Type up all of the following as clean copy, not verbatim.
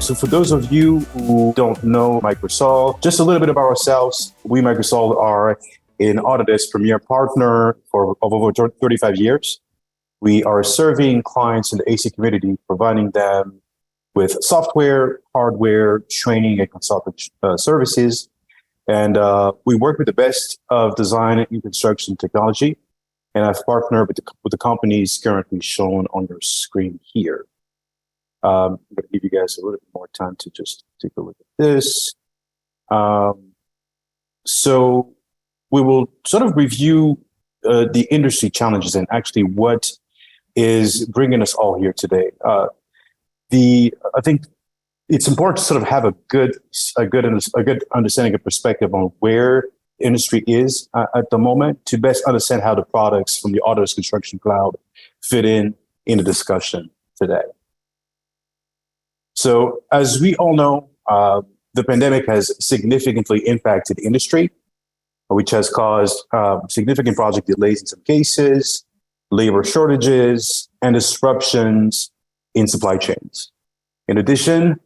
So for those of you who don't know Microsol, just a little bit about ourselves. We, Microsol, are an Autodesk Premier Partner of over 35 years. We are serving clients in the AC community, providing them with software, hardware, training, and consulting services. And we work with the best of design and construction technology. And I've partnered with the companies currently shown on your screen here. I'm going to give you guys a little bit more time to just take a look at this. So we will sort of review the industry challenges and actually what is bringing us all here today. I think it's important to sort of have a good understanding and perspective on where the industry is at the moment to best understand how the products from the Autodesk Construction Cloud fit in the discussion today. So as we all know, the pandemic has significantly impacted the industry, which has caused significant project delays in some cases, labor shortages, and disruptions in supply chains. In addition,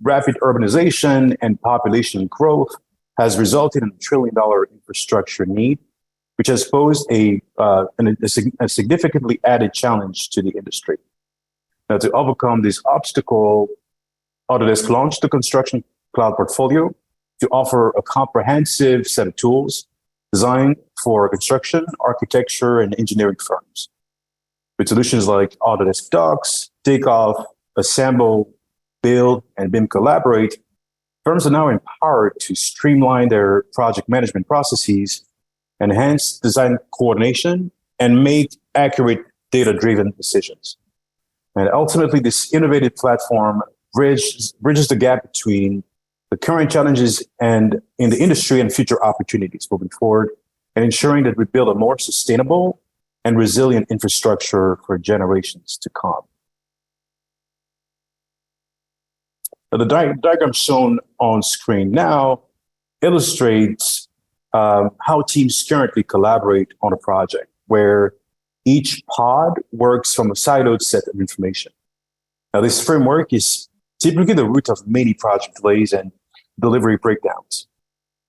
rapid urbanization and population growth has resulted in $1 trillion infrastructure need, which has posed a significantly added challenge to the industry. Now, to overcome this obstacle, Autodesk launched the Construction Cloud portfolio to offer a comprehensive set of tools designed for construction, architecture, and engineering firms. With solutions like Autodesk Docs, Takeoff, Assemble, Build, and BIM Collaborate, firms are now empowered to streamline their project management processes, enhance design coordination, and make accurate data-driven decisions. And ultimately, this innovative platform bridges the gap between the current challenges and in the industry and future opportunities moving forward, and ensuring that we build a more sustainable and resilient infrastructure for generations to come. Now, the diagram shown on screen now illustrates how teams currently collaborate on a project, where each pod works from a siloed set of information. Now, this framework is typically the root of many project delays and delivery breakdowns.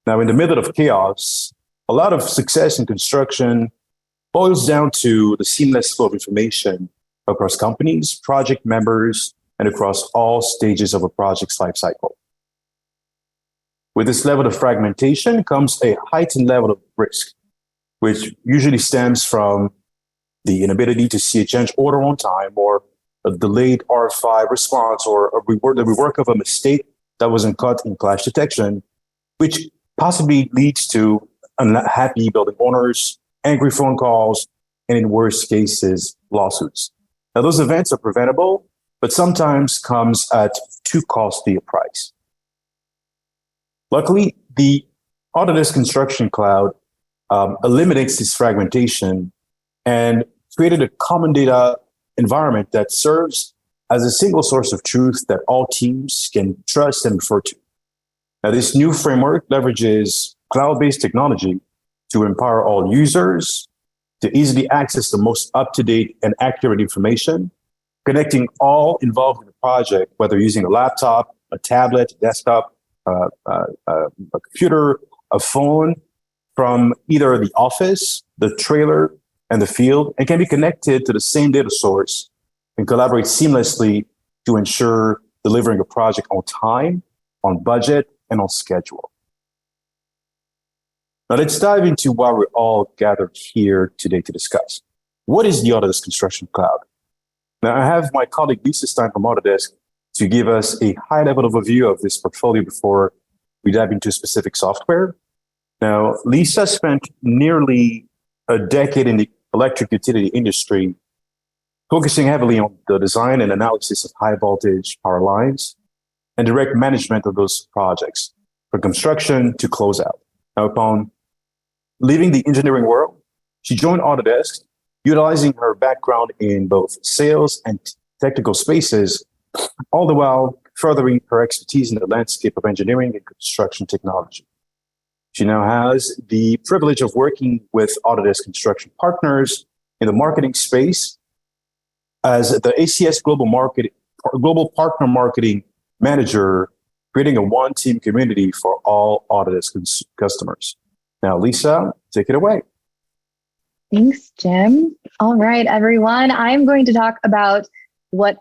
Now, in the middle of chaos, a lot of success in construction boils down to the seamless flow of information across companies, project members, and across all stages of a project's life cycle. With this level of fragmentation comes a heightened level of risk, which usually stems from the inability to see a change order on time, or a delayed R5 response, or the rework of a mistake that wasn't caught in clash detection, which possibly leads to unhappy building owners, angry phone calls, and in worst cases, lawsuits. Now, those events are preventable, but sometimes comes at too costly a price. Luckily, the Autodesk Construction Cloud eliminates this fragmentation and created a common data environment that serves as a single source of truth that all teams can trust and refer to. Now, this new framework leverages cloud-based technology to empower all users to easily access the most up-to-date and accurate information, connecting all involved in the project, whether using a laptop, a tablet, a desktop, a computer, a phone, from either the office, the trailer, and the field, and can be connected to the same data source and collaborate seamlessly to ensure delivering a project on time, on budget, and on schedule. Now, let's dive into why we're all gathered here today to discuss. What is the Autodesk Construction Cloud? Now, I have my colleague Lisa Stein from Autodesk to give us a high-level overview of this portfolio before we dive into specific software. Now, Lisa spent nearly a decade in the electric utility industry, focusing heavily on the design and analysis of high-voltage power lines and direct management of those projects, from construction to closeout. Now, upon leaving the engineering world, she joined Autodesk, utilizing her background in both sales and technical spaces, all the while furthering her expertise in the landscape of engineering and construction technology. She now has the privilege of working with Autodesk Construction Partners in the marketing space as the ACS Global Partner Marketing manager, creating a one-team community for all Autodesk customers. Now, Lisa, take it away. Thanks, Jim. All right, everyone. I'm going to talk about what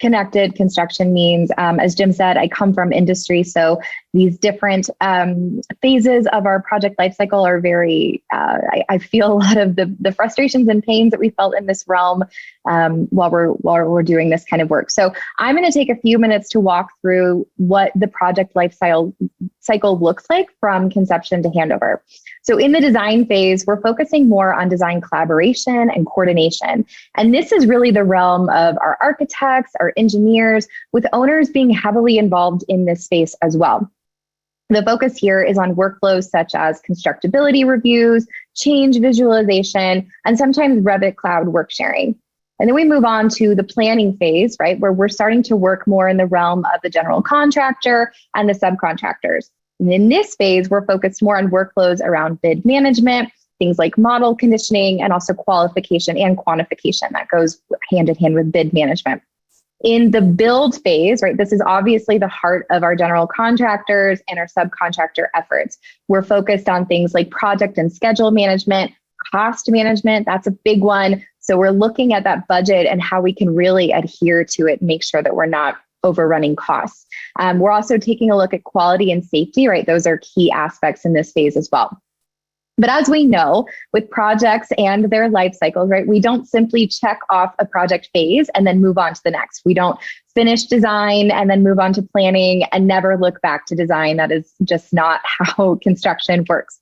connected construction means. As Jim said, I come from industry, so these different phases of our project lifecycle are very, I feel a lot of the frustrations and pains that we felt in this realm while we're doing this kind of work. So I'm going to take a few minutes to walk through what the project cycle looks like from conception to handover. So in the design phase, we're focusing more on design collaboration and coordination. And this is really the realm of our architects, our engineers, with owners being heavily involved in this space as well. The focus here is on workflows such as constructability reviews, change visualization, and sometimes Revit Cloud work sharing. And then we move on to the planning phase, right, where we're starting to work more in the realm of the general contractor and the subcontractors. And in this phase, we're focused more on workflows around bid management, things like model conditioning, and also qualification and quantification. That goes hand in hand with bid management. In the build phase, right, this is obviously the heart of our general contractors and our subcontractor efforts. We're focused on things like project and schedule management, cost management, that's a big one. So we're looking at that budget and how we can really adhere to it, make sure that we're not overrunning costs. We're also taking a look at quality and safety, right? Those are key aspects in this phase as well. But as we know, with projects and their life cycles, right, we don't simply check off a project phase and then move on to the next. We don't finish design and then move on to planning and never look back to design. That is just not how construction works.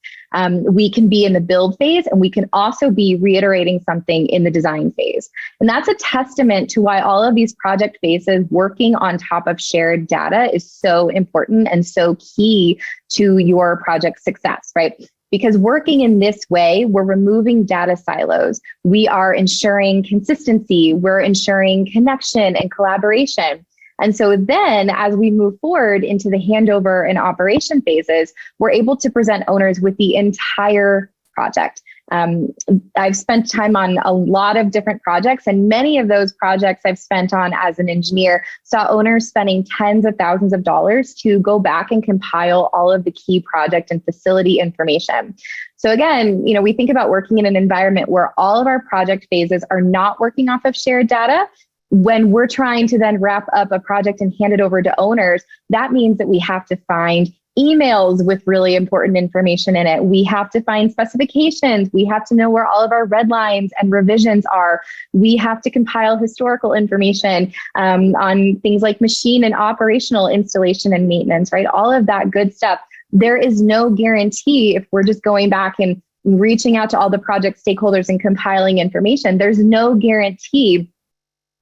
We can be in the build phase, and we can also be reiterating something in the design phase. And that's a testament to why all of these project phases working on top of shared data is so important and so key to your project success, right? Because working in this way, we're removing data silos. We are ensuring consistency. We're ensuring connection and collaboration. And so then as we move forward into the handover and operation phases, we're able to present owners with the entire project. I've spent time on a lot of different projects, and many of those projects I've spent on as an engineer saw owners spending tens of thousands of dollars to go back and compile all of the key project and facility information. So again, we think about working in an environment where all of our project phases are not working off of shared data. When we're trying to then wrap up a project and hand it over to owners, that means that we have to find emails with really important information in it. We have to find specifications. We have to know where all of our red lines and revisions are. We have to compile historical information on things like machine and operational installation and maintenance, right? All of that good stuff. There is no guarantee if we're just going back and reaching out to all the project stakeholders and compiling information. There's no guarantee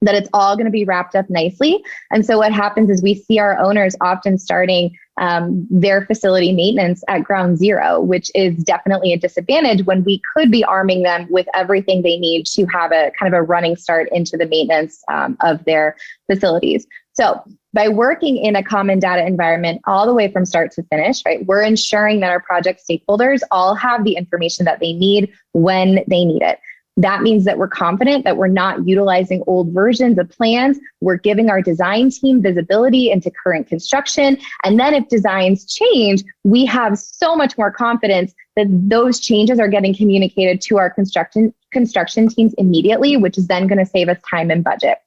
that it's all going to be wrapped up nicely. And so what happens is we see our owners often starting their facility maintenance at ground zero, which is definitely a disadvantage when we could be arming them with everything they need to have a kind of a running start into the maintenance of their facilities. So by working in a common data environment all the way from start to finish, right, we're ensuring that our project stakeholders all have the information that they need when they need it. That means that we're confident that we're not utilizing old versions of plans. We're giving our design team visibility into current construction. And then if designs change, we have so much more confidence that those changes are getting communicated to our construction teams immediately, which is then going to save us time and budget.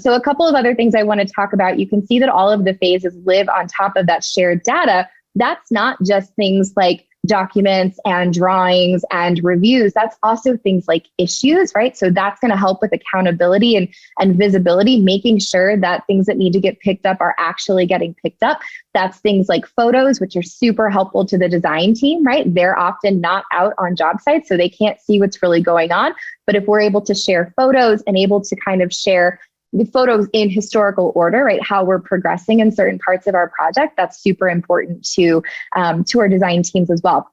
So a couple of other things I want to talk about. You can see that all of the phases live on top of that shared data. That's not just things like documents and drawings and reviews. That's also things like issues, right? So that's going to help with accountability and visibility, making sure that things that need to get picked up are actually getting picked up. That's things like photos, which are super helpful to the design team, right? They're often not out on job sites, so they can't see what's really going on. But if we're able to share photos and able to kind of share the photos in historical order, right? How we're progressing in certain parts of our project, that's super important to our design teams as well.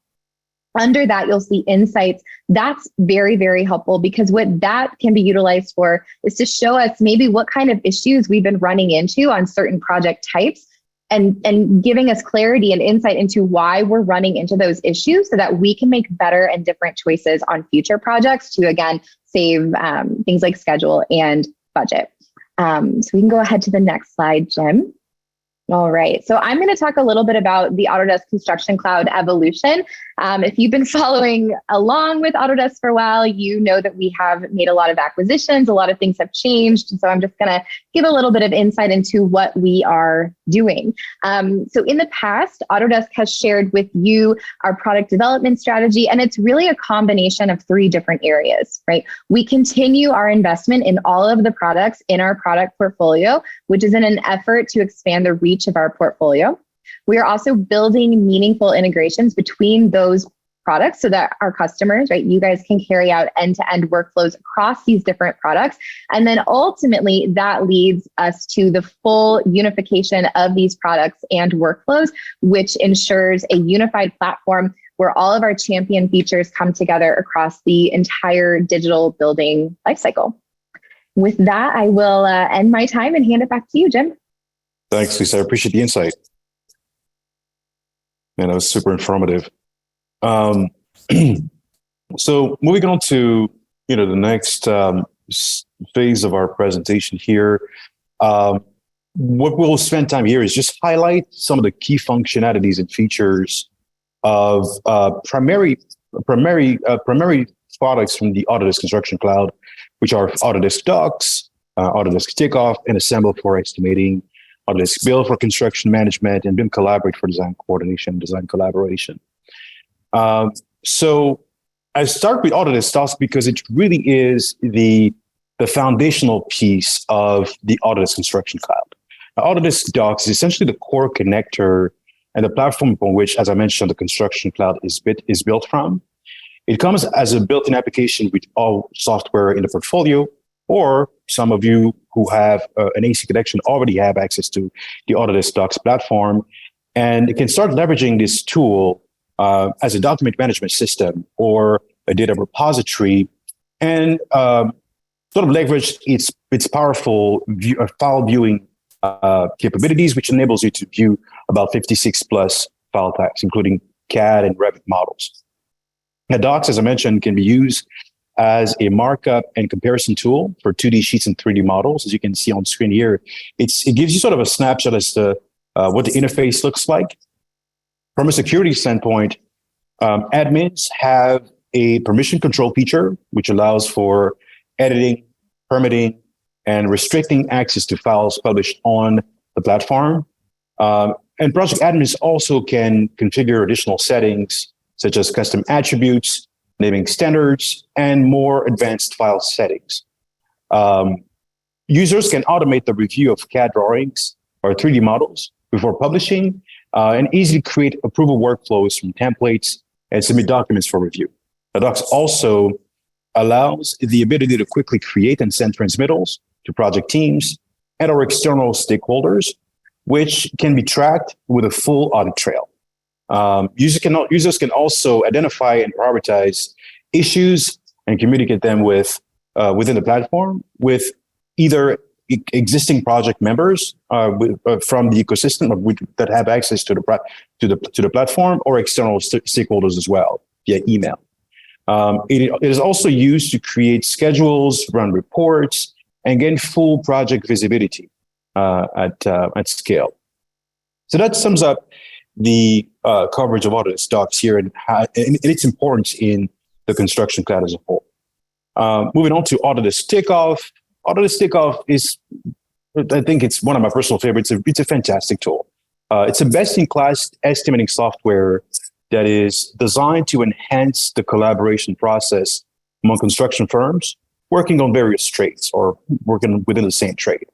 Under that, you'll see insights. That's very, very helpful because what that can be utilized for is to show us maybe what kind of issues we've been running into on certain project types and giving us clarity and insight into why we're running into those issues so that we can make better and different choices on future projects to, again, save things like schedule and budget. So we can go ahead to the next slide, Jim. All right. So I'm going to talk a little bit about the Autodesk Construction Cloud evolution. If you've been following along with Autodesk for a while, you know that we have made a lot of acquisitions, a lot of things have changed. And so I'm just going to give a little bit of insight into what we are doing. So in the past, Autodesk has shared with you our product development strategy, and it's really a combination of three different areas, right? We continue our investment in all of the products in our product portfolio, which is in an effort to expand the reach of our portfolio. We are also building meaningful integrations between those products so that our customers, right, you guys can carry out end-to-end workflows across these different products. And then ultimately that leads us to the full unification of these products and workflows, which ensures a unified platform where all of our champion features come together across the entire digital building lifecycle. With that, I will end my time and hand it back to you, Jim. Thanks, Lisa. I appreciate the insight. And that was super informative. So moving on to the next phase of our presentation here. What we'll spend time here is just highlight some of the key functionalities and features of primary products from the Autodesk Construction Cloud, which are Autodesk Docs, Autodesk Takeoff, and Assemble for estimating, Autodesk Build for construction management, and BIM Collaborate for design coordination, design collaboration. So I start with Autodesk Docs because it really is the foundational piece of the Autodesk Construction Cloud. Now, Autodesk Docs is essentially the core connector and the platform upon which, as I mentioned, the Construction Cloud is built from. It comes as a built-in application with all software in the portfolio, or some of you who have an AC connection already have access to the Autodesk Docs platform, and it can start leveraging this tool as a document management system or a data repository, and sort of leverage its powerful file viewing capabilities, which enables you to view about 56 plus file types, including CAD and Revit models. Now, Docs, as I mentioned, can be used as a markup and comparison tool for 2D sheets and 3D models. As you can see on screen here, it gives you sort of a snapshot as to what the interface looks like. From a security standpoint, admins have a permission control feature, which allows for editing, permitting, and restricting access to files published on the platform. And project admins also can configure additional settings, such as custom attributes, naming standards, and more advanced file settings. Users can automate the review of CAD drawings or 3D models before publishing, and easily create approval workflows from templates and submit documents for review. The Docs also allows the ability to quickly create and send transmittals to project teams and or external stakeholders, which can be tracked with a full audit trail. Users can also identify and prioritize issues and communicate them with within the platform with either existing project members from the ecosystem that have access to the platform, or external stakeholders as well via email. It is also used to create schedules, run reports, and gain full project visibility at scale. So that sums up the coverage of Autodesk Docs here and its importance in the construction cloud as a whole. Moving on to Autodesk Takeoff. Autodesk Takeoff is, I think it's one of my personal favorites. It's a fantastic tool. It's a best-in-class estimating software that is designed to enhance the collaboration process among construction firms working on various trades or working within the same trade.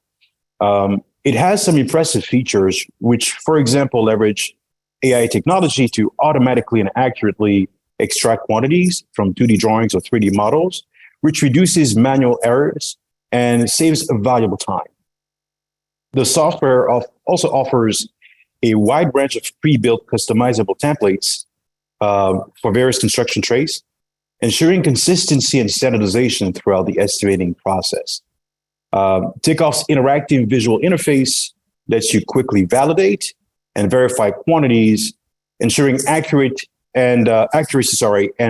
It has some impressive features, which, for example, leverage AI technology to automatically and accurately extract quantities from 2D drawings or 3D models, which reduces manual errors and saves valuable time. The software also offers a wide range of pre-built customizable templates for various construction trades, ensuring consistency and standardization throughout the estimating process. Takeoff's interactive visual interface lets you quickly validate and verify quantities, ensuring accuracy, and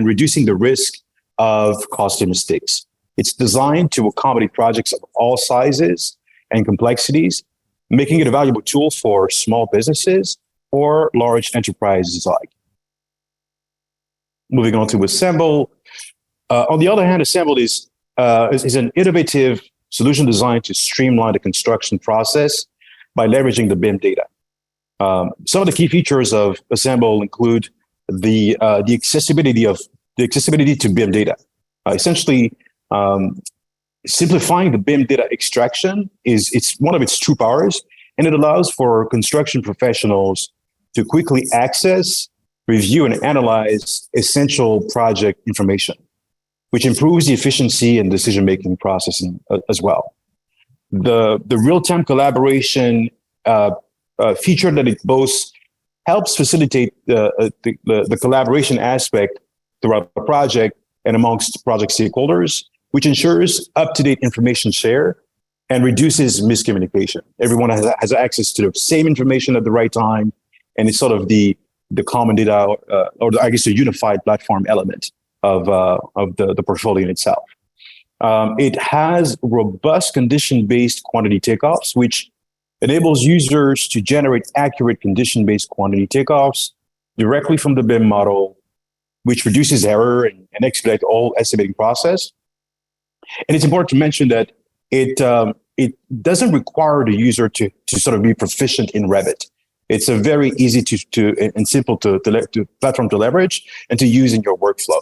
reducing the risk of costly mistakes. It's designed to accommodate projects of all sizes and complexities, making it a valuable tool for small businesses or large enterprises alike. Moving on to Assemble. On the other hand, Assemble is an innovative solution designed to streamline the construction process by leveraging the BIM data. Some of the key features of Assemble include the accessibility to BIM data. Essentially, simplifying the BIM data extraction it's one of its true powers, and it allows for construction professionals to quickly access, review, and analyze essential project information, which improves the efficiency and decision-making processing as well. The real-time collaboration feature that it boasts helps facilitate the collaboration aspect throughout the project and amongst project stakeholders, which ensures up-to-date information share and reduces miscommunication. Everyone has access to the same information at the right time, and it's sort of the common data, or I guess the unified platform element of the portfolio in itself. It has robust condition-based quantity takeoffs, which enables users to generate accurate condition-based quantity takeoffs directly from the BIM model, which reduces error and expedite the whole estimating process. And it's important to mention that it doesn't require the user to sort of be proficient in Revit. It's a very easy and simple to platform to leverage and to use in your workflow.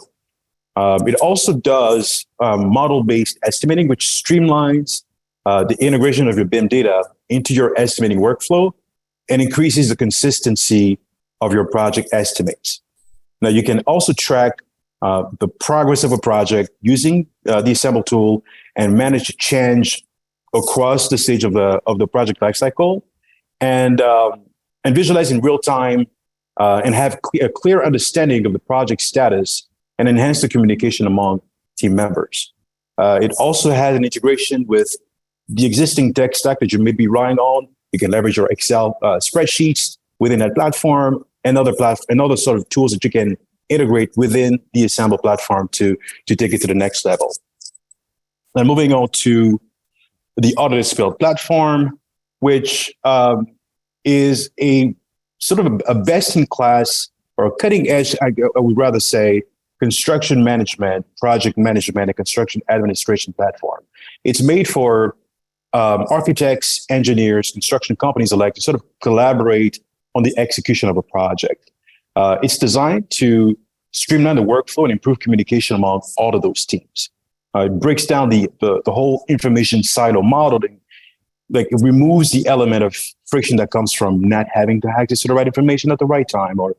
It also does model-based estimating, which streamlines the integration of your BIM data into your estimating workflow and increases the consistency of your project estimates. Now, you can also track the progress of a project using the Assemble tool and manage to change across the stage of the project lifecycle, and visualize in real time and have a clear understanding of the project status and enhance the communication among team members. It also has an integration with the existing tech stack that you may be relying on. You can leverage your Excel spreadsheets within that platform and other sort of tools that you can integrate within the Assemble platform to take it to the next level. Now, moving on to the Autodesk Build platform, which is a sort of a best-in-class or a cutting-edge, I would rather say, construction management, project management, and construction administration platform. It's made for architects, engineers, construction companies alike to sort of collaborate on the execution of a project. It's designed to streamline the workflow and improve communication among all of those teams. It breaks down the whole information silo model, like it removes the element of friction that comes from not having to access to the right information at the right time, or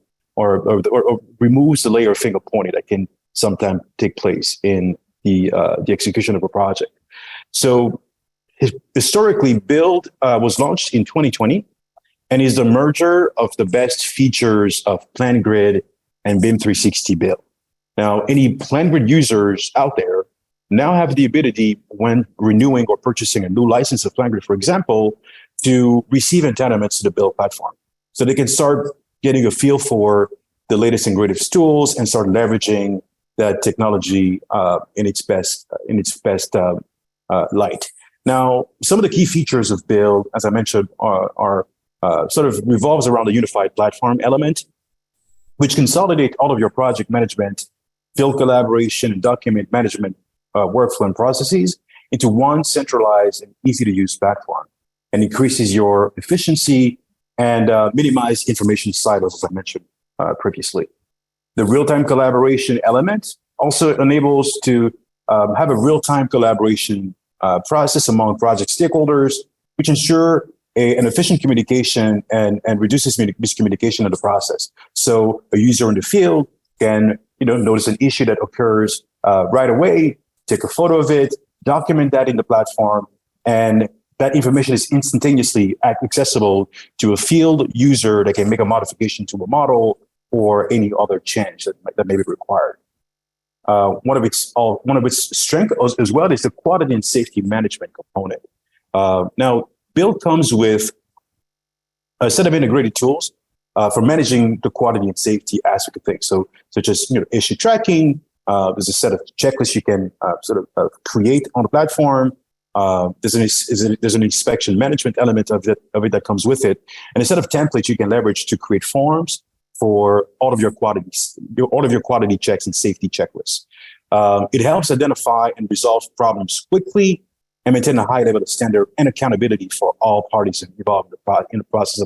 removes the layer of finger pointing that can sometimes take place in the execution of a project. So historically, Build was launched in 2020 and is the merger of the best features of PlanGrid and BIM 360 Build. Now, any PlanGrid users out there now have the ability, when renewing or purchasing a new license of PlanGrid, for example, to receive entitlements to the Build platform. So they can start getting a feel for the latest and greatest tools and start leveraging that technology in its best light. Now, some of the key features of Build, as I mentioned, are sort of revolves around the unified platform element, which consolidate all of your project management, field collaboration, and document management workflow and processes into one centralized and easy-to-use platform, and increases your efficiency and minimize information silos, as I mentioned previously. The real-time collaboration element also enables to have a real-time collaboration process among project stakeholders, which ensure an efficient communication and reduces miscommunication in the process. So a user in the field can notice an issue that occurs right away, take a photo of it, document that in the platform, and that information is instantaneously accessible to a field user that can make a modification to a model or any other change that may be required. One of its strengths as well is the quality and safety management component. Now, Build comes with a set of integrated tools for managing the quality and safety aspect of things. So, such as issue tracking. There's a set of checklists you can create on the platform. There's an inspection management element of it that comes with it. And a set of templates you can leverage to create forms for all of your quality checks and safety checklists. It helps identify and resolve problems quickly and maintain a high level of standard and accountability for all parties involved in the process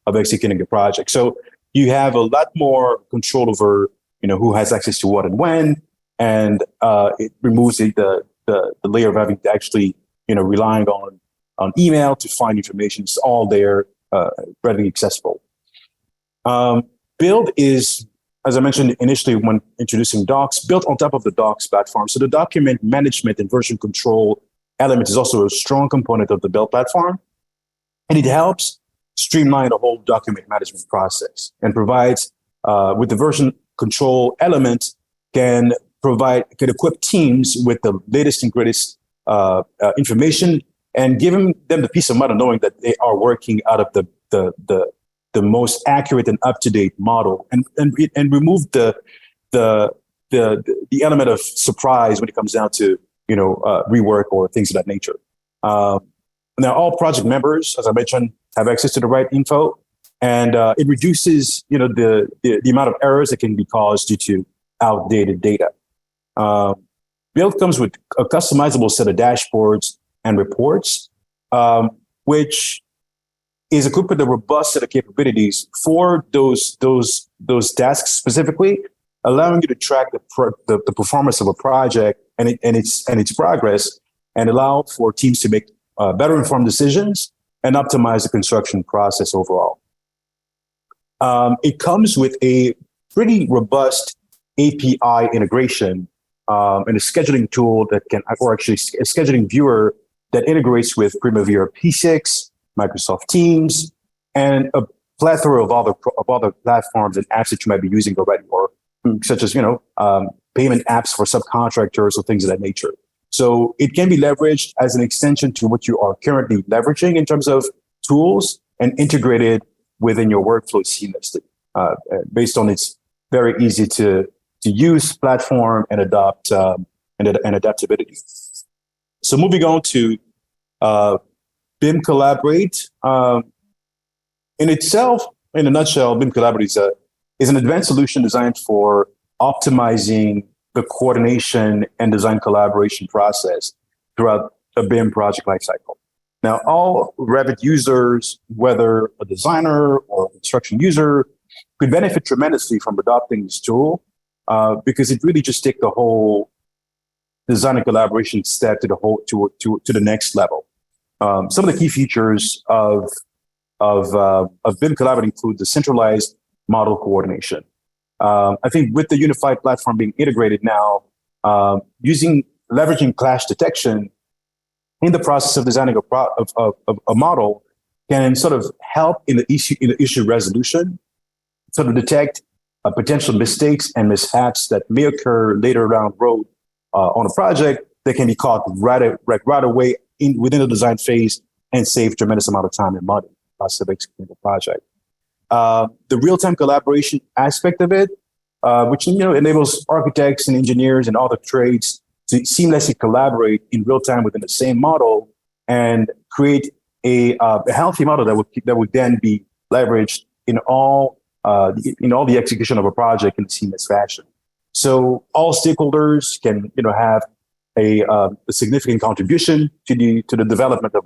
of executing a project. So you have a lot more control over, who has access to what and when, and it removes the layer of having to actually, relying on email to find information. It's all there, readily accessible. Build is, as I mentioned initially when introducing Docs, built on top of the Docs platform. So the document management and version control element is also a strong component of the Build platform. And it helps streamline the whole document management process and provides, with the version control element, can equip teams with the latest and greatest information and giving them the peace of mind of knowing that they are working out of the most accurate and up-to-date model, and remove the element of surprise when it comes down to rework or things of that nature. Now, all project members, as I mentioned, have access to the right info, and it reduces the amount of errors that can be caused due to outdated data. Build comes with a customizable set of dashboards and reports, which is equipped with a robust set of capabilities for those tasks specifically, allowing you to track the performance of a project and its progress, and allow for teams to make better informed decisions and optimize the construction process overall. It comes with a pretty robust API integration and a scheduling tool a scheduling viewer that integrates with Primavera P6, Microsoft Teams, and a plethora of other platforms and apps that you might be using already, or such as payment apps for subcontractors or things of that nature. So it can be leveraged as an extension to what you are currently leveraging in terms of tools and integrated within your workflow seamlessly, based on its very easy to use platform and adopt and adaptability. So moving on to BIM Collaborate. In itself, in a nutshell, BIM Collaborate is an advanced solution designed for optimizing the coordination and design collaboration process throughout a BIM project lifecycle. Now, all Revit users, whether a designer or a construction user, could benefit tremendously from adopting this tool because it really just takes the whole design and collaboration step to the next level. Some of the key features of BIM Collaborate include the centralized model coordination. I think with the unified platform being integrated now, leveraging clash detection in the process of designing a model can sort of help in the issue resolution, sort of detect potential mistakes and mishaps that may occur later down the road on a project that can be caught right away within the design phase and save tremendous amount of time and money of executing the project. The real-time collaboration aspect of it, which enables architects and engineers and other trades to seamlessly collaborate in real time within the same model and create a healthy model that would then be leveraged in all the execution of a project in a seamless fashion. So all stakeholders can have a significant contribution to the development of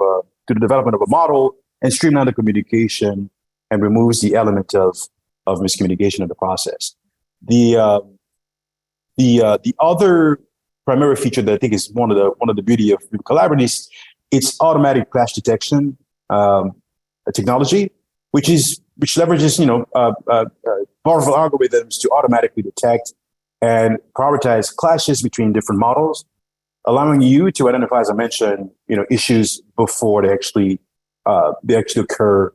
a model and streamline the communication and removes the element of miscommunication in the process. The other primary feature that I think is one of the beauty of Collaborate is its automatic clash detection technology, which leverages powerful algorithms to automatically detect and prioritize clashes between different models, allowing you to identify, as I mentioned, issues before they actually occur,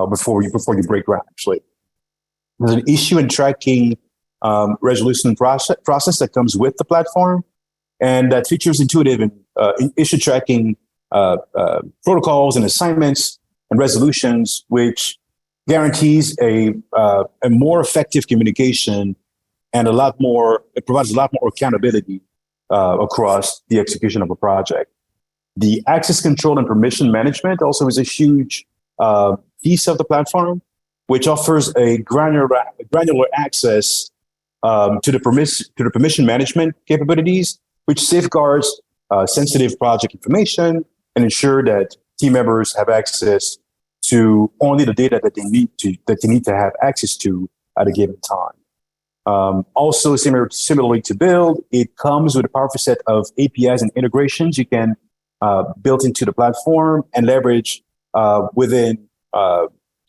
before you break ground. Actually, there's an issue and tracking resolution process that comes with the platform, and that features intuitive and issue tracking protocols and assignments and resolutions, which guarantees a more effective communication and it provides a lot more accountability across the execution of a project. The access control and permission management also is a huge piece of the platform, which offers a granular access to the permission management capabilities, which safeguards sensitive project information and ensure that team members have access to only the data that they need to have access to at a given time. Also, similarly to build, it comes with a powerful set of APIs and integrations you can build into the platform and leverage within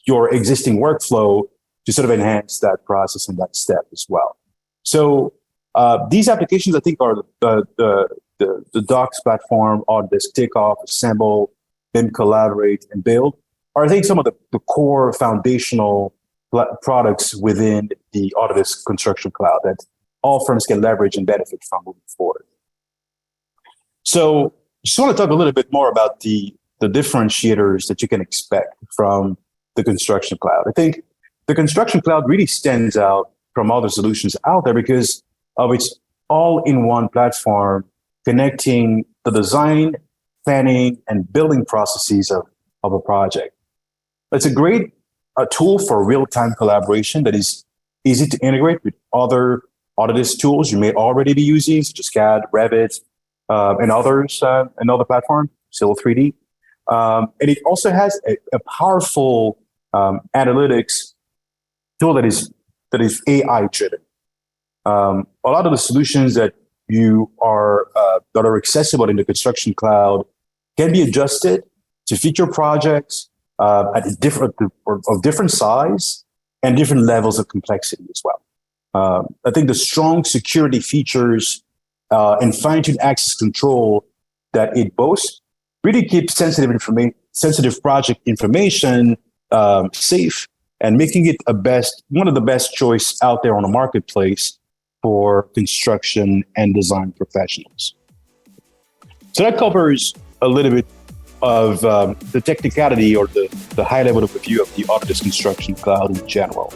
your existing workflow to sort of enhance that process and that step as well. So these applications, I think, are the Docs platform, Autodesk Takeoff, Assemble, BIM Collaborate, and Build, are I think some of the core foundational products within the Autodesk Construction Cloud that all firms can leverage and benefit from moving forward. So just want to talk a little bit more about the differentiators that you can expect from the Construction Cloud. I think the Construction Cloud really stands out from other solutions out there because of its all-in-one platform connecting the design, planning, and building processes of a project. It's a great tool for real-time collaboration that is easy to integrate with other Autodesk tools you may already be using, such as CAD, Revit, and others, another platform, Civil 3D. And it also has a powerful analytics tool that is AI-driven. A lot of the solutions that that are accessible in the Construction Cloud can be adjusted to fit your projects of different size and different levels of complexity as well. I think the strong security features and fine-tuned access control that it boasts really keeps sensitive project information safe and making it one of the best choice out there on the marketplace for construction and design professionals. So that covers a little bit of the technicality or the high level overview of the Autodesk Construction Cloud in general.